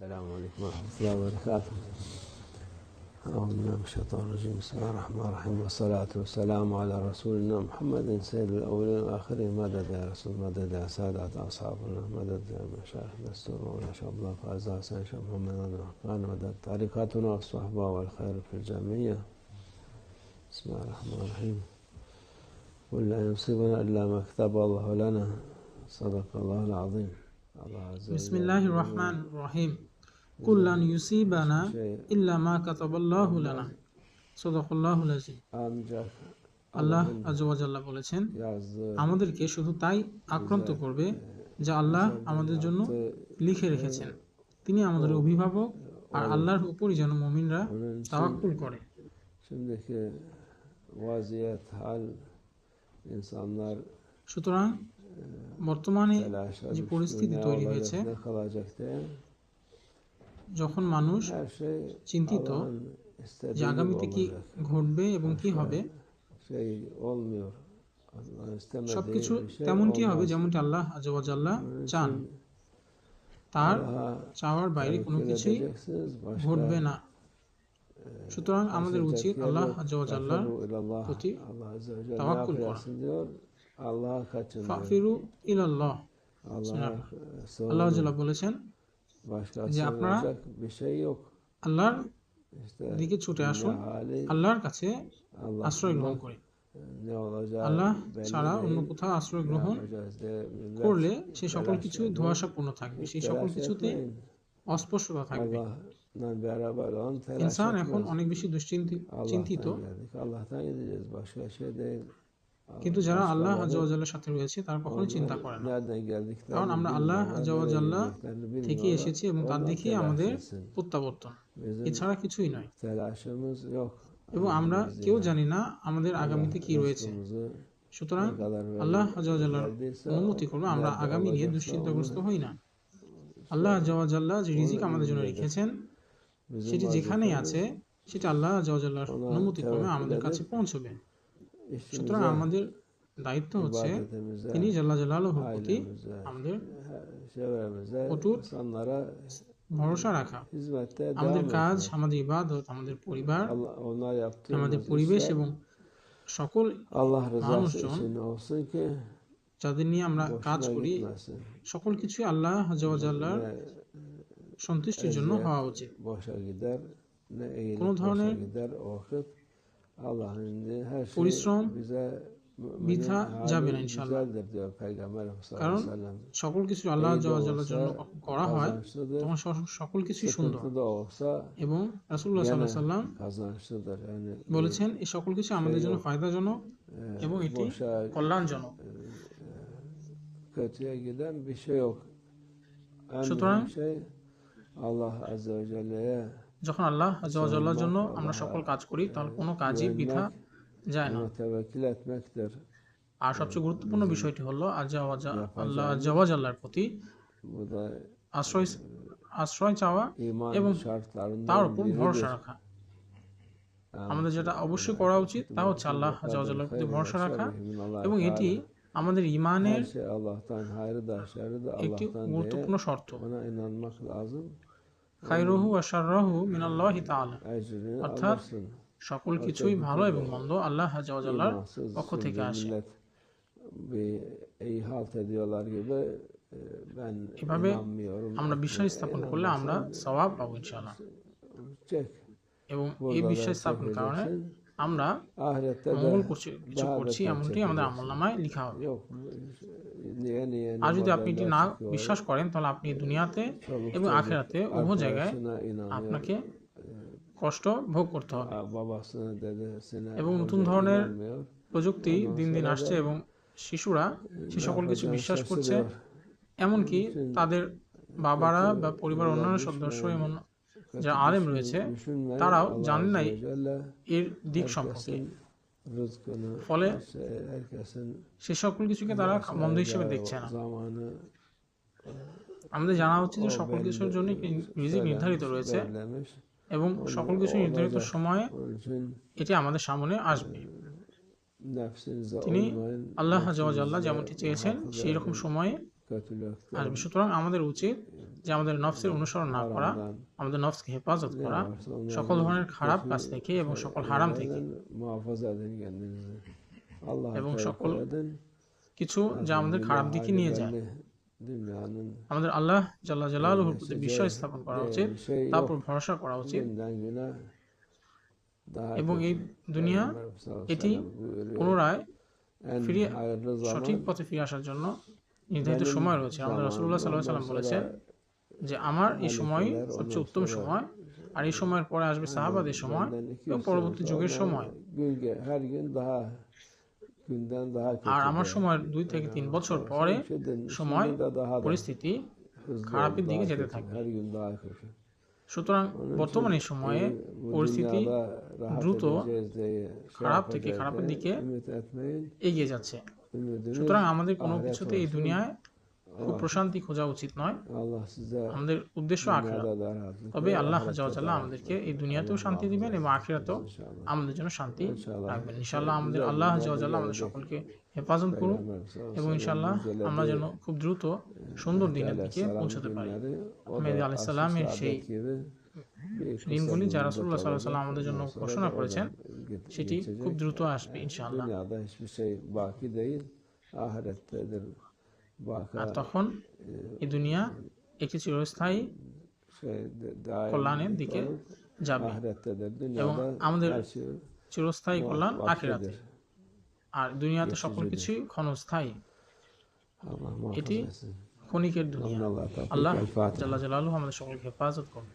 السلام عليكم ورحمة الله وبركاته. أعوذ بالله من الشيطان الرجيم. بسم الله الرحمن الرحيم، والصلاة والسلام على رسولنا محمد سيد الأولين والآخرين. مدد يا رسول، مدد يا سادة أصحابنا، مدد يا مشايخ دستور مولانا شيخ عبد الله فاز حسين شيخ محمد الرحمن، مدد طريقتنا والصحبة والخير في الجميع. بسم الله الرحمن الرحيم. قل لا يصيبنا إلا ما كتب الله لنا، صدق الله العظيم. بسم الله الرحمن الرحيم. قل لن يصيبنا إلا ما كتب الله لنا، صدق الله العظيم. আল্লাহ আযজা ওয়া জাল্লা বলেছেন, আমাদেরকে শুধু তাই আক্রান্ত করবে যা আল্লাহ আমাদের জন্য লিখে রেখেছেন। তিনি আমাদের অভিভাবক, আর আল্লাহর উপরই যেন মুমিনরা তাওয়াক্কুল করে। সুতরাং বর্তমানে যে পরিস্থিতি তৈরি হয়েছে, যখন মানুষ চিন্তিত যে আগামীতে কি ঘটবে এবং কি হবে, সবকিছু তেমনটি হবে যেমনটি আল্লাহ আযজা ওয়া জাল্লা চান। তার চাওয়ার বাইরে কোনো কিছুই ঘটবে না। সুতরাং আমাদের উচিত আল্লাহ আযজা ওয়া জাল্লার প্রতি তাওয়াক্কুল করা। ফাফিরু ইলাল্লাহ। আল্লাহ জাল্লা বলেছেন যে আপনারা আল্লাহর দিকে ছুটে আসুন, আল্লাহর কাছে আশ্রয় গ্রহণ করে। আল্লাহ ছাড়া অন্য কোথাও আশ্রয় গ্রহণ করলে সে সকল কিছু ধোঁয়াশাপূর্ণ থাকবে, সেই সকল কিছুতে অস্পষ্টতা থাকবে। ইনসান এখন অনেক বেশি দুশ্চিন্তিত, কিন্তু যারা আল্লাহ আযজা ওয়া জাল্লার সাথে রয়েছে তারা কখনো চিন্তা করে না, কারণ আমরা আল্লাহ আযজা ওয়া জাল্লা থেকে এসেছি এবং তার দিকেই আমাদের প্রত্যাবর্তন, এছাড়া কিছুই নয়। এবং আমরা কেউ জানি না আমাদের আগামীতে কি রয়েছে। সুতরাং আল্লাহ আযজা ওয়া জাল্লার অনুমতি করবে আমরা আগামী নিয়ে দুশ্চিন্তাগ্রস্ত হই না। আল্লাহ আযজা ওয়া জাল্লা যে রিজিক আমাদের জন্য রেখেছেন, সেটি যেখানেই আছে সেটা আল্লাহ আযজা ওয়া জাল্লার অনুমতি ক্রমে আমাদের কাছে পৌঁছবে। সুতরাং আমাদের দায়িত্ব হচ্ছে তিনি জাল্লা জালালুহুর প্রতি আমাদের অটুট ভরসা রাখা। আমাদের কাজ, আমাদের ইবাদত, আমাদের পরিবার, আমাদের পরিবেশ এবং সকল মানুষজন যাদের নিয়ে আমরা কাজ করি, সকল কিছুই আল্লাহ আযজা ওয়া জাল্লার সন্তুষ্টির জন্য হওয়া উচিত। কোনো ধরনের পরিশ্রম বৃথা যাবে না ইনশাআল্লাহ, কারণ সকল কিছু আল্লাহ আযজা ওয়া জাল্লার জন্য করা হয় তখন সকল কিছুই সুন্দর। এবং রাসূলুল্লাহ সাল্লাল্লাহু আলাইহি ওয়াসাল্লাম বলেছেন এই সকল কিছু আমাদের জন্য ফায়দাজনক এবং এটি কল্যাণজনক। সুতরাং যখন আল্লাহ আযজা ওয়া জাল্লার জন্য আমরা সকল কাজ করি, তাহলে কোনো কাজই বৃথা যায় না। আর সবচেয়ে গুরুত্বপূর্ণ বিষয়টি হলো আল্লাহ আযজা ওয়া জাল্লার প্রতি আশ্রয় চাওয়া এবং তার উপর ভরসা রাখা। আমাদের যেটা অবশ্যই করা উচিত তা হচ্ছে আল্লাহ আযজা ওয়া জাল্লার প্রতি ভরসা রাখা, এবং এটি আমাদের ঈমানের একটি গুরুত্বপূর্ণ শর্ত। খায়রুহু ওয়া শাররুহু মিনাল্লাহি তাআলা, অর্থাৎ সকল কিছুই ভালো এবং মন্দ আল্লাহ আযজা ওয়া জাল্লার পক্ষ থেকে আসে। এভাবে আমরা বিশ্বাস স্থাপন করলে আমরা সওয়াব পাবো ইনশাআল্লাহ। এবং এই বিশ্বাস স্থাপনের কারণে আমরা মঙ্গল কিছু করছি এমনটি আমাদের আমলনামায় লেখা হবে। আর যদি আপনি এটি না বিশ্বাস করেন, তাহলে আপনি দুনিয়াতে এবং আখিরাতে উভয় জায়গায় আপনাকে কষ্ট ভোগ করতে হবে। এবং নতুন ধরনের প্রযুক্তি দিন দিন আসছে এবং শিশুরা সে সকল কিছু বিশ্বাস করছে, এমনকি তাদের বাবারা বা পরিবারের অন্যান্য সদস্য এমন যারা আলেম রয়েছে তারাও জানেন না এর দিক সম্পর্কে। ফলে সে সকল কিছুকে তারা মন্দ হিসেবে দেখছে না। আমাদের জানা উচিত যে সকল কিছুর জন্য রিজিক নির্ধারিত রয়েছে এবং সকল কিছু নির্ধারিত সময়ে এটি আমাদের সামনে আসবে। তিনি আল্লাহ আযজা ওয়া জাল্লা যেমনটি চেয়েছেন সেই রকম সময়ে আসবে। সুতরাং আমাদের উচিত যে আমাদের নফসের অনুসরণ না করা, আমাদের নফসকে হেফাজত করা সকল ধরনের খারাপ কাজ থেকে এবং সকল হারাম থেকে, এবং সকল কিছু যা আমাদের খারাপ দিকে নিয়ে যায়। আমাদের আল্লাহ জাল্লা জালালুহুর প্রতি বিশ্বাস স্থাপন করা উচিত, তার উপর ভরসা করা উচিত, এবং এই দুনিয়া এটি পুনরায় ফিরে সঠিক পথে ফিরে আসার জন্য নির্ধারিত সময় রয়েছে। আমাদের রাসূলুল্লাহ সাল্লাল্লাহু আলাইহি ওয়াসাল্লাম বলেছেন যে আমার এই সময় হচ্ছে উত্তম সময়, আর এই সময়ের পরে আসবে সাহাবাদের সময় এবং পরবর্তী যুগের সময়, আর আমার সময়ের 2 থেকে 3 বছর পরে সময় পরিস্থিতি খারাপের দিকে যেতে থাকবে। সুতরাং বর্তমানে সময়ে পরিস্থিতি দ্রুত খারাপ থেকে খারাপের দিকে এগিয়ে যাচ্ছে। সুতরাং আমাদের কোনো কিছুতে এই দুনিয়ায় খুব প্রশান্তি খোঁজা উচিত নয়, আমাদের উদ্দেশ্য আখিরাত। তবে আল্লাহ আযজা ওয়া জাল্লা আমাদেরকে এই দুনিয়াতেও শান্তি দিবেন এবং আখিরাতেও আমাদের জন্য শান্তি রাখবেন ইনশাআল্লাহ। আমাদের আল্লাহ আযজা ওয়া জাল্লা আমাদের সকলকে হেফাজত করুন এবং ইনশাআল্লাহ আমরা যেন খুব দ্রুত সুন্দর দিনের দিকে পৌঁছাতে পারি। আহমেদ আলাইহিস সালামের সেই দিনগুলি যা রাসূলুল্লাহ সাল্লাল্লাহু আলাইহি ওয়াসাল্লাম আমাদের জন্য ঘোষণা করেছেন সেটি খুব দ্রুত আসবে ইনশাআল্লাহ। আর তখন এই দুনিয়া একটি চিরস্থায়ী কল্যাণের দিকে যাবে এবং আমাদের চিরস্থায়ী কল্যাণ আখিরাতে, আর দুনিয়াতে সকল কিছুই ক্ষণস্থায়ী, এটি ক্ষণিকের দুনিয়া। আল্লাহ জাল্লা জালালুহু আমাদের সকলকে হেফাজত করুন।